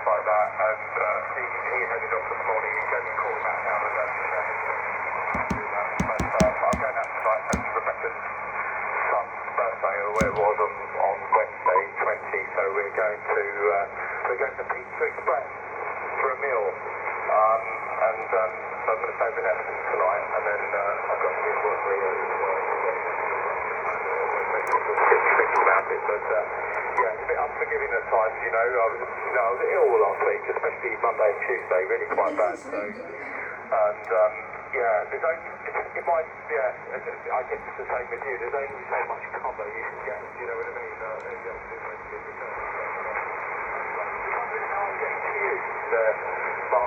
like that, and he headed off this morning. He gave me a call back now that I'm going out tonight. That's Rebecca's son's birthday, or where it was on Wednesday, 20. So we're going to Pizza Express for a meal, and so I'm going to stay with Everton tonight, and then I've got to be at work really early as well. About it, but yeah, it's a bit unforgiving at times, you know. I was ill last week, especially Monday and Tuesday, really quite bad. So, and yeah, there's only, it might, yeah, I guess it's the same with you. There's only so much cover you can get. Do you know what I mean?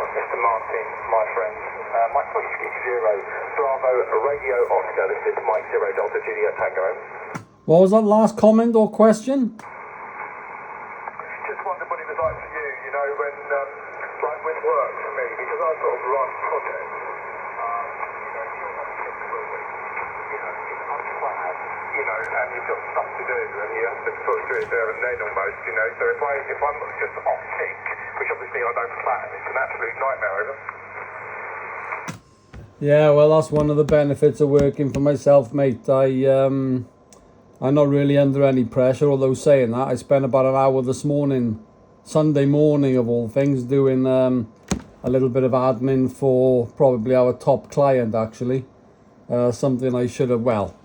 Mr. Martin, my friend, Mike Whiskey 0, Bravo, Radio Oscar. This is Mike 0 Delta Juliet Tango. What was that last comment or question? Just wondered what it was like for you, you know, when, like with work for me, because I sort of run projects, it's unplanned, you know, and you've got stuff to do, and you have to sort of do it there and then almost, you know, so if I'm just off sick, which obviously I don't plan, it's an absolute nightmare over. Yeah, well, that's one of the benefits of working for myself, mate. I'm not really under any pressure, although saying that, I spent about an hour this morning, Sunday morning of all things, doing a little bit of admin for probably our top client, actually. Something I should have, well,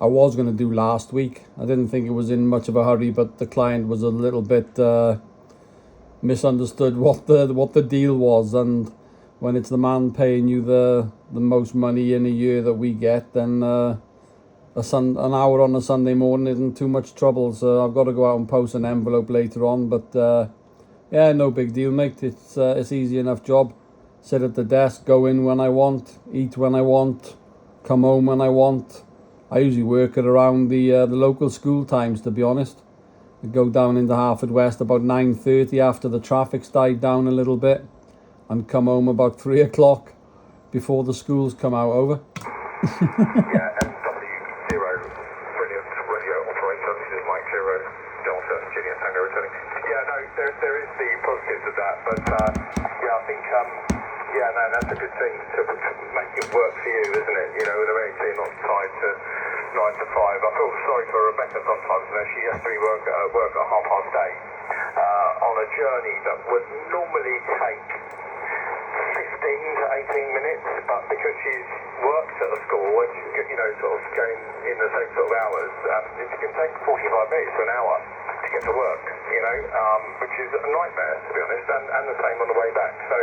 I was going to do last week. I didn't think it was in much of a hurry, but the client was a little bit misunderstood what the deal was, and when it's the man paying you the most money in a year that we get, then an hour on a Sunday morning isn't too much trouble. So I've got to go out and post an envelope later on, but yeah, no big deal, mate. It's easy enough job. Sit at the desk, go in when I want, eat when I want, come home when I want. I usually work at around the local school times, to be honest. I go down into Haverfordwest about 9:30 after the traffic's died down a little bit, and come home about 3 o'clock before the schools come out over. Yeah, MW0, brilliant radio operator. This is Mike 0 Delta Juliet Tango returning. Yeah, no, there is the positives of that, but yeah, I think yeah, no, that's a good thing to make it work for you, isn't it? You know, with a very clear, not tied to 9 to 5. I feel sorry for Rebecca sometimes. You know, she has to be work at 8:30 on a journey that would normally take 15 to 18 minutes, but because she's worked at a school and she's, you know, sort of going in the same sort of hours, it can take 45 minutes to an hour to get to work, you know, which is a nightmare, to be honest, and the same on the way back. So,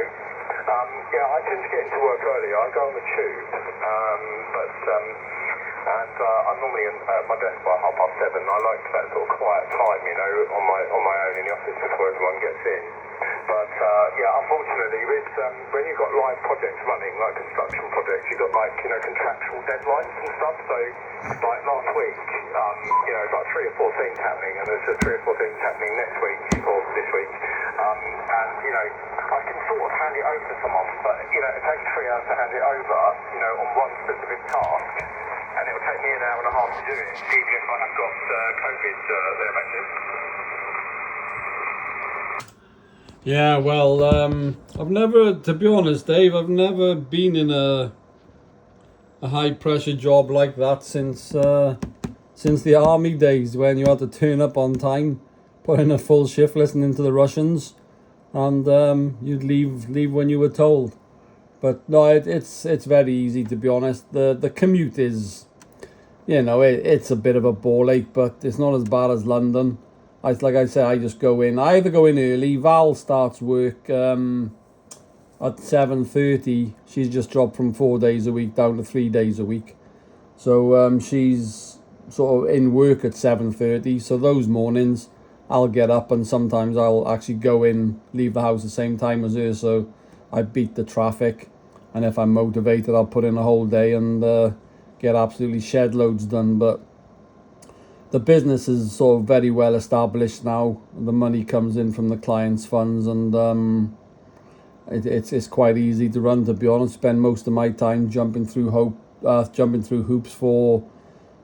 yeah, I tend to get into work early. I go on the tube, and I'm normally at my desk by 7:30. I like that sort of quiet time, you know, on my own in the office before everyone gets in. But yeah, unfortunately, with when you've got live projects running, like construction projects, you've got like, you know, contractual deadlines and stuff. So like last week, you know, like 3 or 4 things happening, and there's 3 or 4 things happening next week or this week, and you know, I can sort of hand it over to someone, but you know, it takes 3 hours to hand it over, you know, on one specific task, and it will take me an hour and a half to do it, even if I have got COVID there, mate. Yeah, well, I've never, to be honest, Dave, I've never been in a high pressure job like that since the army days, when you had to turn up on time, put in a full shift listening to the Russians, and you'd leave when you were told. But no, it's very easy, to be honest. The commute is, you know, it's a bit of a ball ache, but it's not as bad as London. Like I said, I just go in. I either go in early. Val starts work at 7:30. She's just dropped from 4 days a week down to 3 days a week. So she's sort of in work at 7:30. So those mornings, I'll get up, and sometimes I'll actually go in, leave the house the same time as her. So I beat the traffic. And if I'm motivated, I'll put in a whole day and get absolutely shed loads done. But the business is sort of very well established now. The money comes in from the clients' funds, and it's quite easy to run, to be honest. Spend most of my time jumping through hoops for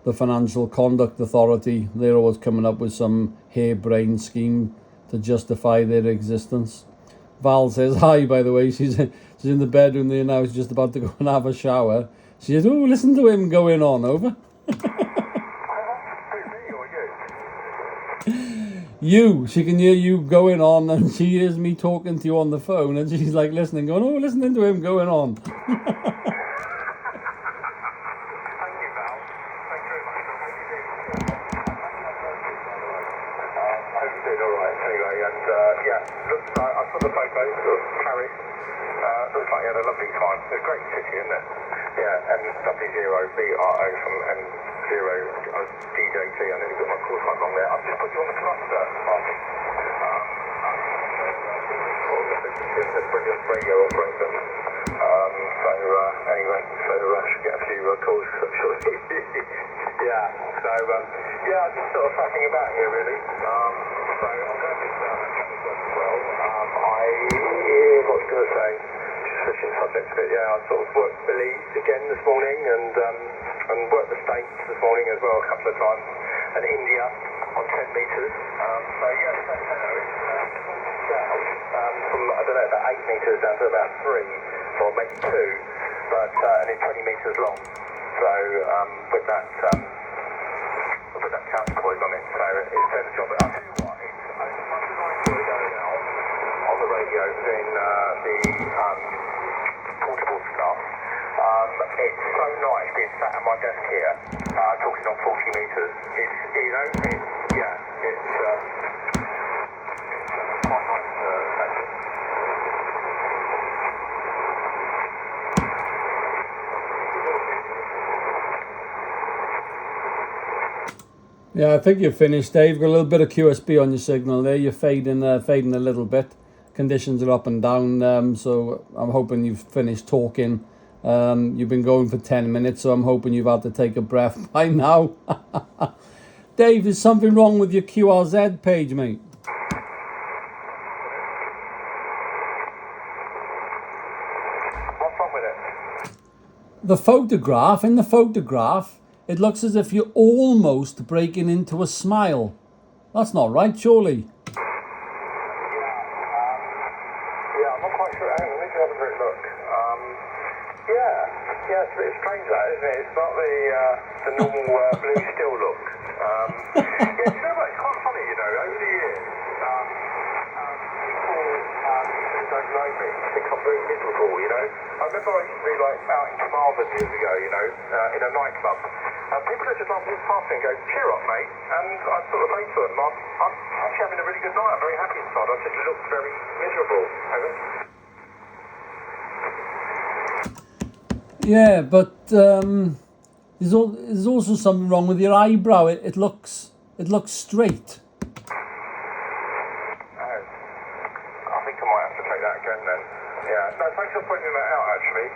the Financial Conduct Authority. They're always coming up with some harebrained scheme to justify their existence. Val says hi, by the way. She's in the bedroom there now. She's just about to go and have a shower. She says, oh, listen to him going on, over. You, she can hear you going on, and she hears me talking to you on the phone, and she's like listening, going, oh, listening to him going on. Thank you, Val. Thank you very much. I hope you're doing all right anyway, and looks like, I saw the photos of Paris. Looks like you had a lovely time. It's a great city, isn't it? Yeah, MW0BRO from M0DJT. I nearly got my call sign wrong there. I've just put you on the cluster, Martin. Brilliant radio operator. Anyway, should get a few calls shortly. I'm just sort of fucking about here, really. I'm glad this chat has gone well. What was I going to say? Switching subject a bit, I sort of worked Belize again this morning and worked the States this morning as well a couple of times, and India on 10 metres. From, I don't know, about 8 metres down to about 3, or maybe 2, but and it's 20 metres long. So with that counterpoise on it, so it's done the job. But I'll tell you what, it's as much as I enjoy going out on the radio doing the portable stuff. It's so nice being sat at my desk here, talking on 40 metres. It's quite nice. Yeah, I think you're finished, Dave. Got a little bit of QSB on your signal there. You're fading a little bit. Conditions are up and down, so I'm hoping you've finished talking. You've been going for 10 minutes, so I'm hoping you've had to take a breath by now. Dave, is something wrong with your QRZ page, mate? What's wrong with it? In the photograph, it looks as if you're almost breaking into a smile. That's not right, surely. I'm not quite sure. Hang on, let me have a quick look. It's a bit strange that, isn't it? It's not the normal blue still look. Do you know what? It's quite funny, over the years, people who don't know me think I'm very miserable, I remember I used to be out in Carmarthen years ago, in a nightclub. People would just walk past me and go, cheer up, mate. And I'd sort of say to them, I'm actually having a really good night. I'm very happy inside. I just look very miserable. Yeah, but there's also something wrong with your eyebrow. It looks straight. I think I might have to take that again then. Yeah, no, thanks for pointing that out actually,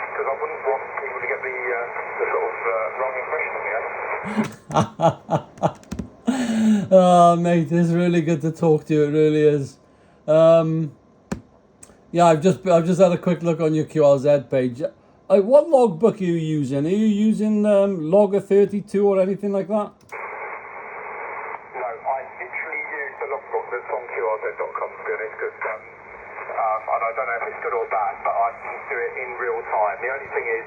because I wouldn't want people to get the sort of wrong impression of me. Oh, mate, it's really good to talk to you. It really is. I've just had a quick look on your QRZ page. What logbook are you using? Are you using Logger 32 or anything like that? No, I literally use the logbook that's on QRZ.com to be honest, because and I don't know if it's good or bad, but I can do it in real time. The only thing is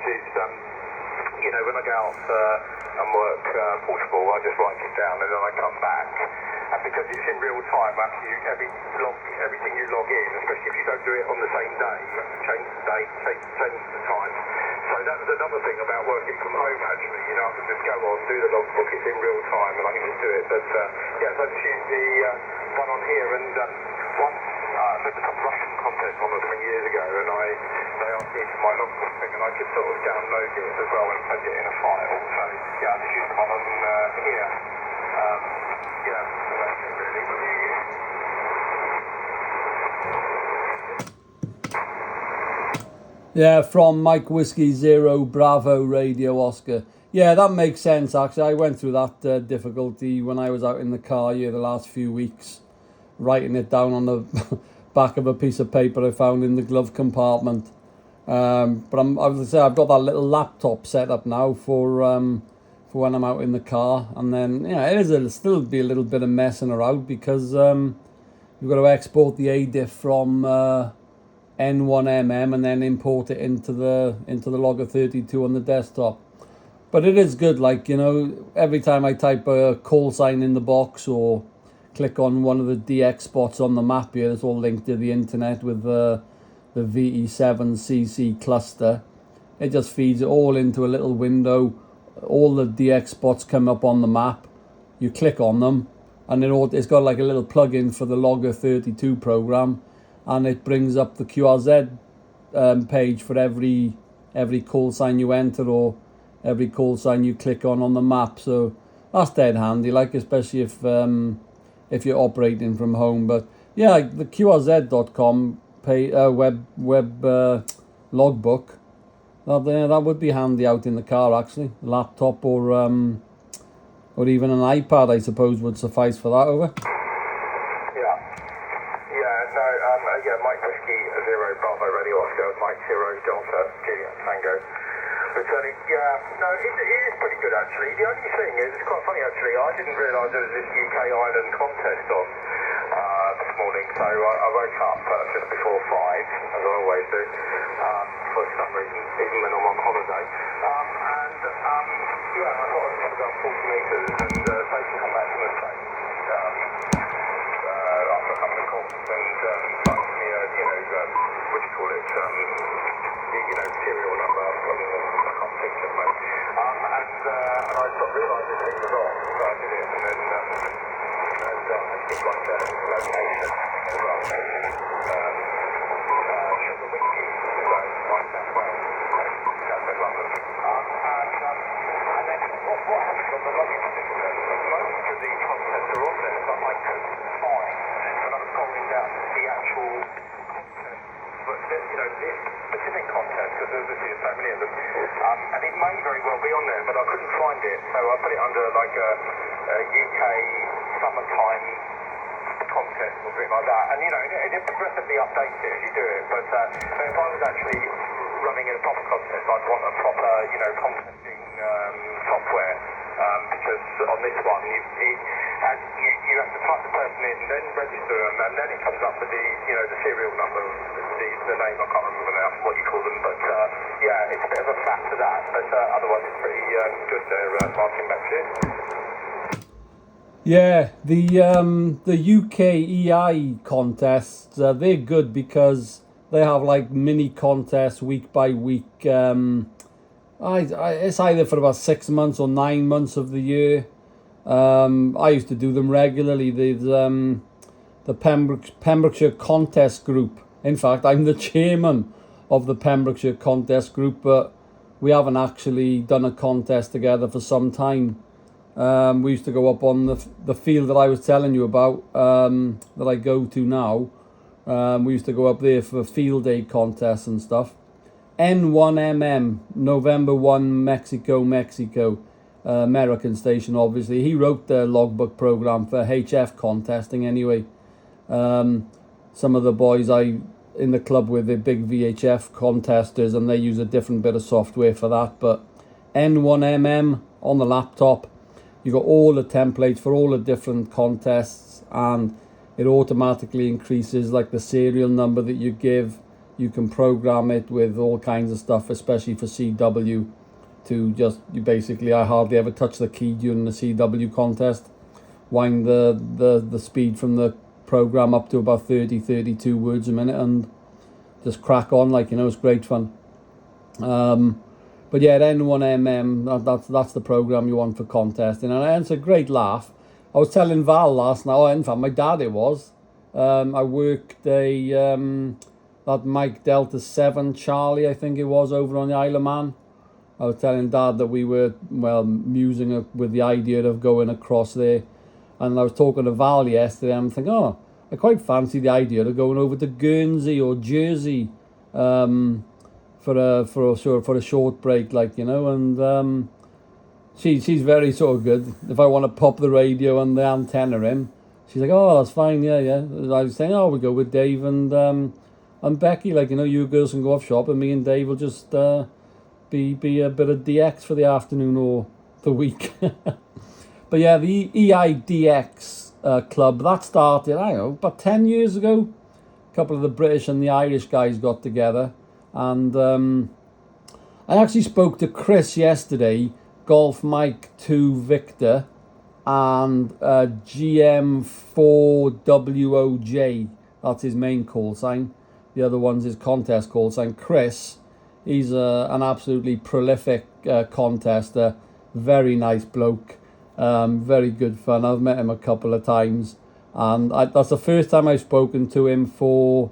when I go out and work portable, I just write it down and then I come back. And because it's in real time, actually everything you log in, especially if you don't do it on the same day, you have to change the date, change the time. So that was another thing about working from home actually, I can just go on, do the logbook, it's in real time and I can just do it. But so I just use the one on here, and once there's a Russian contest on it 20 years ago, and they asked me for my logbook thing, and I could sort of download it as well and send it in a file. So I just use the one on here. So that's it really. What do you use? Yeah, from Mike Whiskey 0 Bravo Radio Oscar. Yeah, that makes sense actually. I went through that difficulty when I was out in the car the last few weeks, writing it down on the back of a piece of paper I found in the glove compartment. But I've got that little laptop set up now for when I'm out in the car, and then it'll still be a little bit of messing around because you've got to export the ADIF from N1MM and then import it into the Logger 32 on the desktop. But it is good, like, you know, every time I type a call sign in the box or click on one of the DX spots on the map here, it's all linked to the internet with the VE7CC cluster. It just feeds it all into a little window. All the DX spots come up on the map. You click on them, and it's got like a little plug-in for the Logger 32 program, and it brings up the QRZ page for every call sign you enter or every call sign you click on the map. So that's dead handy, like, especially if you're operating from home. But yeah, the QRZ.com web logbook, that would be handy out in the car, actually. Laptop or even an iPad, I suppose, would suffice for that. Over. Mike Whiskey 0 Bravo Radio Oscar, Mike 0 Delta Juliet Tango. Returning, it is pretty good actually. The only thing is, it's quite funny actually, I didn't realise there was this UK Island contest on this morning, so I woke up just before 5, as I always do, for some reason, even when I'm on holiday. I thought I'd come down 40 metres and they can come back from the state after having a call and give me a, what do you call it, serial number from the, I can't think of it, and I realised this thing was off, so I did it, and then it's like a location as well, Sugar Whiskey, so Mike South Wales, South West London, and then what happened on the luggage system, most of the concepts are on there, but I couldn't find, and I was calling down the actual content, but this specific content, because there's so many of them, and it may very well be on there, but I couldn't find it, so I put it under like a UK summertime contest or something like that, and it progressively updates it as you do it, but if I was actually running a proper contest, I'd want a proper, contesting software, because on this one, you have to type the person in, then register them, and then it comes up with the serial number, the name, I can't remember now what you call them, but it's a bit of a fact to that, but otherwise it's pretty good there, Martin, back to you. Yeah, the UK EI contests, they're good because they have like mini contests week by week. It's either for about 6 months or 9 months of the year. I used to do them regularly. There's the Pembrokeshire Contest Group. In fact, I'm the chairman of the Pembrokeshire Contest Group, but we haven't actually done a contest together for some time. We used to go up on the field that I was telling you about, that I go to now. We used to go up there for field day contests and stuff. N1MM, November 1, Mexico, American station, obviously. He wrote the logbook program for HF contesting anyway. Some of the boys in the club with the big VHF contesters, and they use a different bit of software for that. But N1MM on the laptop, you got all the templates for all the different contests, and it automatically increases like the serial number that you give. You can program it with all kinds of stuff, especially for CW, I hardly ever touch the key during the CW contest. Wind the speed from the program up to about 32 words a minute and just crack on, it's great fun. But yeah, N1MM, that's the program you want for contesting, and it's a great laugh. I was telling Val last night, in fact my dad it was, I worked that Mike Delta 7 Charlie, I think it was, over on the Isle of Man. I was telling Dad that we were, musing with the idea of going across there. And I was talking to Val yesterday, and I'm thinking, I quite fancy the idea of going over to Guernsey or Jersey for a short break, and she's very sort of good. If I want to pop the radio and the antenna in, she's like, that's fine, yeah. I was saying, we'll go with Dave and Becky, you girls can go off shop, and me and Dave will just be a bit of DX for the afternoon or the week. But yeah, the EIDX club that started, I don't know, about 10 years ago. A couple of the British and the Irish guys got together, and I actually spoke to Chris yesterday, Golf Mike 2 Victor, and GM4WOJ. That's his main call sign. The other one's his contest call sign. Chris, he's an absolutely prolific contester, very nice bloke, very good fun. I've met him a couple of times, and that's the first time I've spoken to him for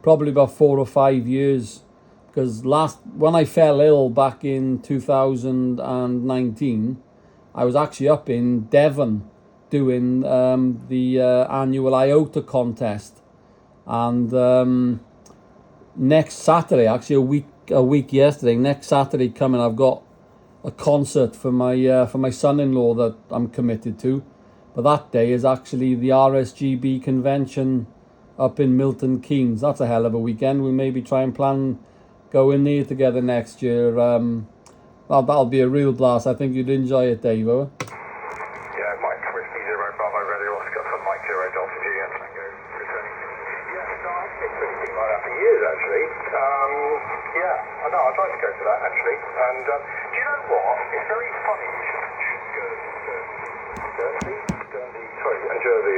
probably about 4 or 5 years, because when I fell ill back in 2019, I was actually up in Devon doing the annual IOTA contest, and next Saturday, actually a week yesterday, next Saturday coming, I've got a concert for my son-in-law that I'm committed to. But that day is actually the RSGB convention up in Milton Keynes. That's a hell of a weekend. We'll maybe try and plan going there together next year. That'll be a real blast. I think you'd enjoy it, Dave. Yeah, Mike Whiskey 0 Bravo Radio Oscar for Mike 0 Delta Juliet Tango returning. Yeah, no, I've been to anything like that for years actually. Yeah, I know, I'd like to go to that actually. And do you know what? It's very funny you should mention Guernsey. Sorry, and Jersey.